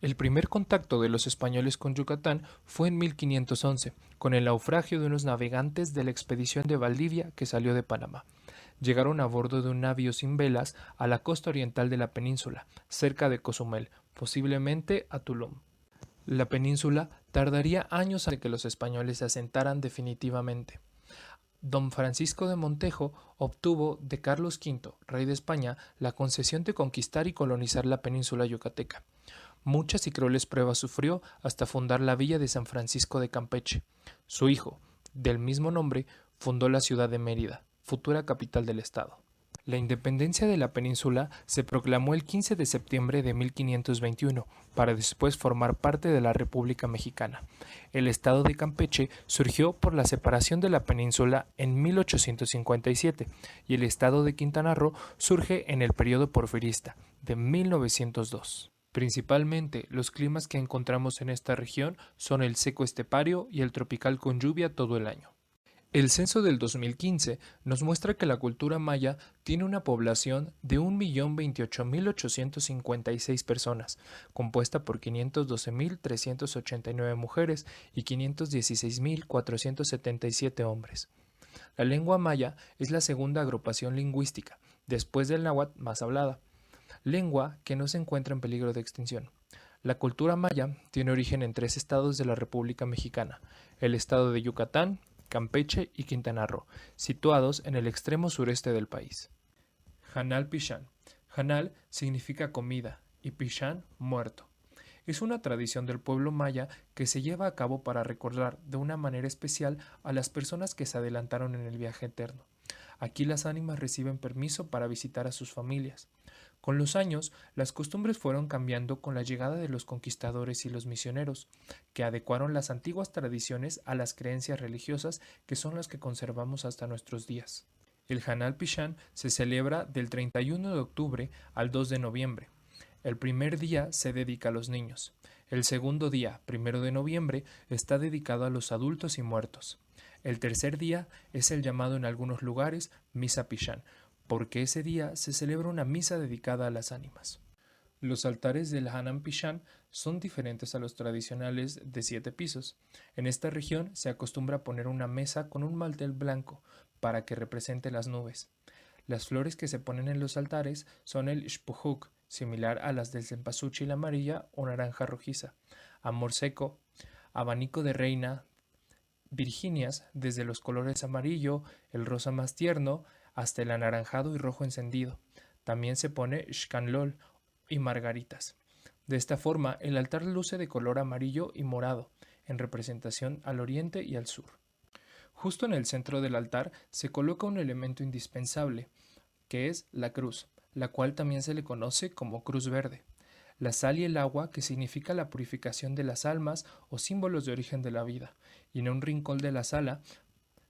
El primer contacto de los españoles con Yucatán fue en 1511, con el naufragio de unos navegantes de la expedición de Valdivia que salió de Panamá. Llegaron a bordo de un navío sin velas a la costa oriental de la península, cerca de Cozumel, posiblemente a Tulum. La península tardaría años en que los españoles se asentaran definitivamente. Don Francisco de Montejo obtuvo de Carlos V, rey de España, la concesión de conquistar y colonizar la península yucateca. Muchas y crueles pruebas sufrió hasta fundar la villa de San Francisco de Campeche. Su hijo, del mismo nombre, fundó la ciudad de Mérida, futura capital del estado. La independencia de la península se proclamó el 15 de septiembre de 1521, para después formar parte de la República Mexicana. El estado de Campeche surgió por la separación de la península en 1857 y el estado de Quintana Roo surge en el periodo porfirista, de 1902. Principalmente, los climas que encontramos en esta región son el seco estepario y el tropical con lluvia todo el año. El censo del 2015 nos muestra que la cultura maya tiene una población de 1.028.856 personas, compuesta por 512.389 mujeres y 516.477 hombres. La lengua maya es la segunda agrupación lingüística, después del náhuatl más hablada, lengua que no se encuentra en peligro de extinción. La cultura maya tiene origen en tres estados de la República Mexicana: el estado de Yucatán, Campeche y Quintana Roo, situados en el extremo sureste del país. Hanal Pichán. Hanal significa comida y Pichán muerto. Es una tradición del pueblo maya que se lleva a cabo para recordar de una manera especial a las personas que se adelantaron en el viaje eterno. Aquí las ánimas reciben permiso para visitar a sus familias. Con los años, las costumbres fueron cambiando con la llegada de los conquistadores y los misioneros, que adecuaron las antiguas tradiciones a las creencias religiosas que son las que conservamos hasta nuestros días. El Hanal Pichán se celebra del 31 de octubre al 2 de noviembre. El primer día se dedica a los niños. El segundo día, 1 de noviembre, está dedicado a los adultos y muertos. El tercer día es el llamado en algunos lugares Misa Pichán, porque ese día se celebra una misa dedicada a las ánimas. Los altares del Hanal Pichán son diferentes a los tradicionales de 7 pisos. En esta región se acostumbra a poner una mesa con un mantel blanco para que represente las nubes. Las flores que se ponen en los altares son el xpujuc, similar a las del cempasúchil amarilla o naranja rojiza, amor seco, abanico de reina, virginias, desde los colores amarillo, el rosa más tierno, hasta el anaranjado y rojo encendido. También se pone xcanlol y margaritas. De esta forma, el altar luce de color amarillo y morado, en representación al oriente y al sur. Justo en el centro del altar se coloca un elemento indispensable, que es la cruz, la cual también se le conoce como cruz verde. La sal y el agua, que significa la purificación de las almas o símbolos de origen de la vida, y en un rincón de la sala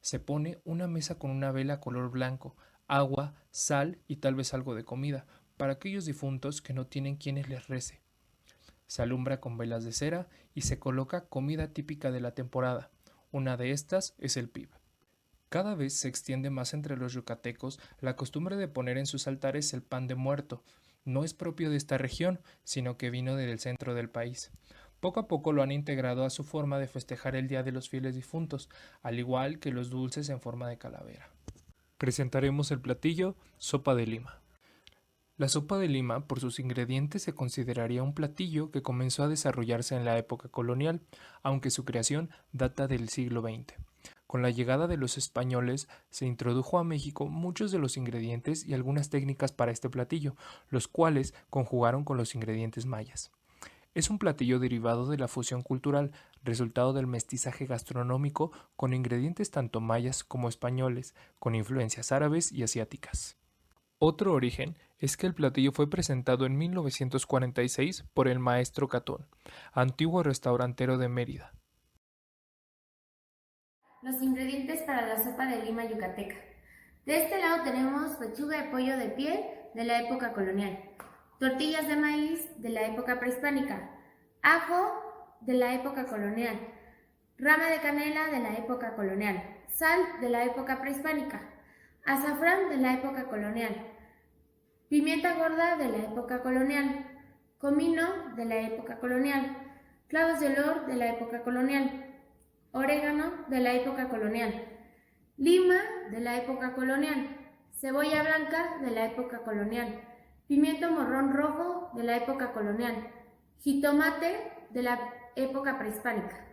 se pone una mesa con una vela color blanco, agua, sal y tal vez algo de comida, para aquellos difuntos que no tienen quienes les rece. Se alumbra con velas de cera y se coloca comida típica de la temporada. Una de estas es el pib. Cada vez se extiende más entre los yucatecos la costumbre de poner en sus altares el pan de muerto. No es propio de esta región, sino que vino del centro del país. Poco a poco lo han integrado a su forma de festejar el Día de los Fieles Difuntos, al igual que los dulces en forma de calavera. Presentaremos el platillo sopa de lima. La sopa de lima, por sus ingredientes, se consideraría un platillo que comenzó a desarrollarse en la época colonial, aunque su creación data del siglo XX. Con la llegada de los españoles se introdujo a México muchos de los ingredientes y algunas técnicas para este platillo, los cuales conjugaron con los ingredientes mayas. Es un platillo derivado de la fusión cultural, resultado del mestizaje gastronómico con ingredientes tanto mayas como españoles, con influencias árabes y asiáticas. Otro origen es que el platillo fue presentado en 1946 por el maestro Catón, antiguo restaurantero de Mérida. Los ingredientes para la sopa de lima yucateca. De este lado tenemos pechuga de pollo de piel de la época colonial, tortillas de maíz de la época prehispánica, ajo de la época colonial, rama de canela de la época colonial, sal de la época prehispánica, azafrán de la época colonial, pimienta gorda de la época colonial, comino de la época colonial, clavos de olor de la época colonial, orégano de la época colonial, lima de la época colonial, cebolla blanca de la época colonial, pimiento morrón rojo de la época colonial, jitomate de la época prehispánica,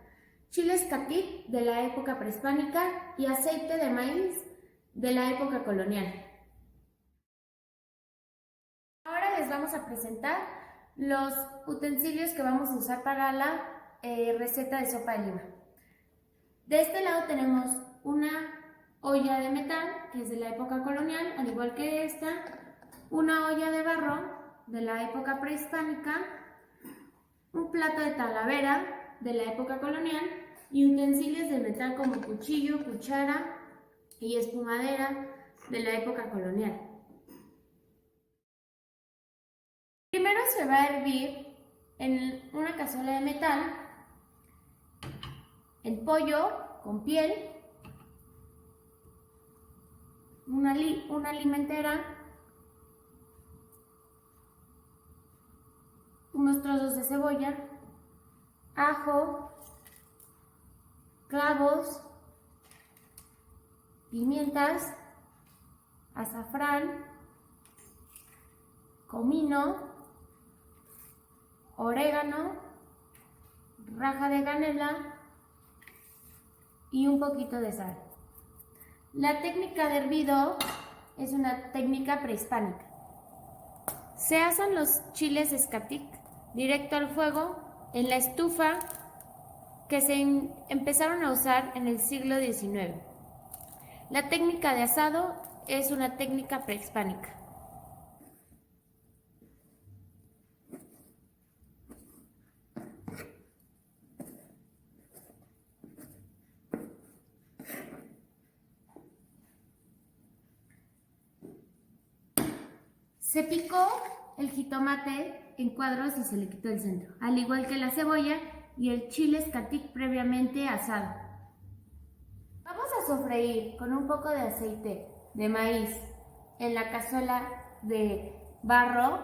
chiles catic de la época prehispánica y aceite de maíz de la época colonial. Ahora les vamos a presentar los utensilios que vamos a usar para la receta de sopa de lima. De este lado tenemos una olla de metal, que es de la época colonial, al igual que esta, una olla de barro de la época prehispánica, un plato de talavera de la época colonial y utensilios de metal como cuchillo, cuchara y espumadera de la época colonial. Primero se va a hervir en una cazuela de metal el pollo con piel, una limentera, unos trozos de cebolla, ajo, clavos, pimientas, azafrán, comino, orégano, raja de canela y un poquito de sal. La técnica de hervido es una técnica prehispánica. Se asan los chiles escatic directo al fuego en la estufa que se empezaron a usar en el siglo XIX. La técnica de asado es una técnica prehispánica. Se picó el jitomate en cuadros y se le quitó el centro, al igual que la cebolla y el chile escatic previamente asado. Vamos a sofreír con un poco de aceite de maíz en la cazuela de barro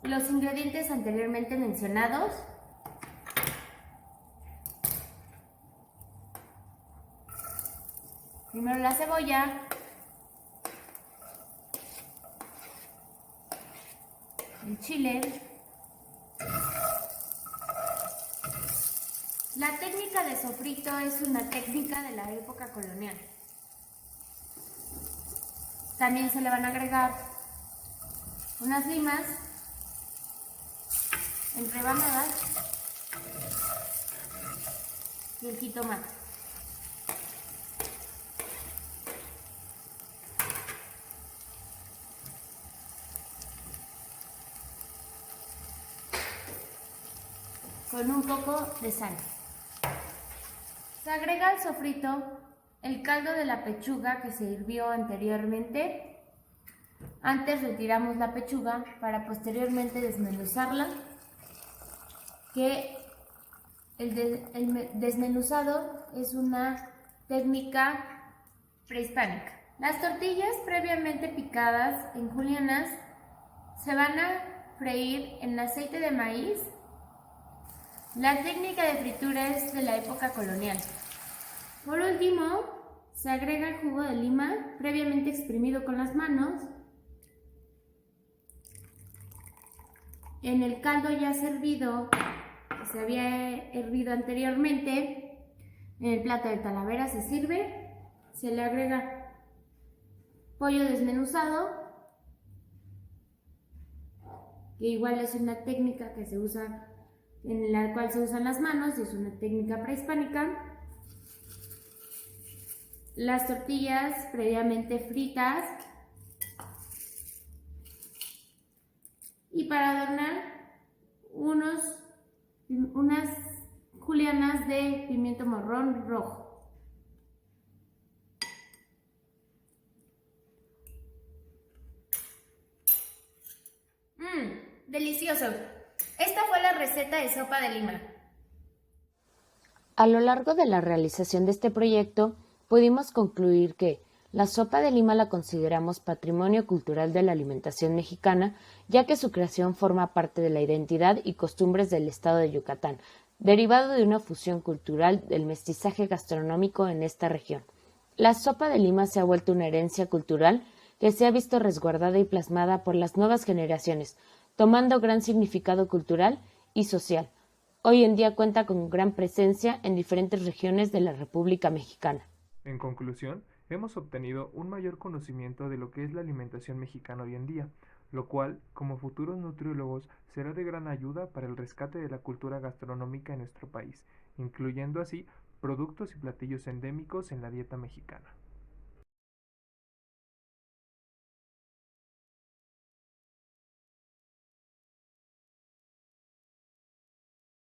los ingredientes anteriormente mencionados. Primero la cebolla, el chile. La técnica de sofrito es una técnica de la época colonial. También se le van a agregar unas limas en rebanadas y el jitomate. Con un poco de sal. Se agrega al sofrito el caldo de la pechuga que se hirvió anteriormente. Antes retiramos la pechuga para posteriormente desmenuzarla, que el desmenuzado es una técnica prehispánica. Las tortillas previamente picadas en julianas se van a freír en aceite de maíz. La técnica de fritura es de la época colonial. Por último, se agrega el jugo de lima previamente exprimido con las manos en el caldo ya servido, que se había hervido anteriormente. En el plato de talavera se sirve, se le agrega pollo desmenuzado, que igual es una técnica que se usa, en la cual se usan las manos, y es una técnica prehispánica. Las tortillas previamente fritas, y para adornar unas julianas de pimiento morrón rojo. ¡Delicioso! Esta fue la receta de sopa de lima. A lo largo de la realización de este proyecto, pudimos concluir que La sopa de lima la consideramos patrimonio cultural de la alimentación mexicana, ya que su creación forma parte de la identidad y costumbres del estado de Yucatán, derivado de una fusión cultural del mestizaje gastronómico en esta región. La sopa de lima se ha vuelto una herencia cultural que se ha visto resguardada y plasmada por las nuevas generaciones, tomando gran significado cultural y social. Hoy en día cuenta con gran presencia en diferentes regiones de la República Mexicana. En conclusión, hemos obtenido un mayor conocimiento de lo que es la alimentación mexicana hoy en día, lo cual, como futuros nutriólogos, será de gran ayuda para el rescate de la cultura gastronómica en nuestro país, incluyendo así productos y platillos endémicos en la dieta mexicana.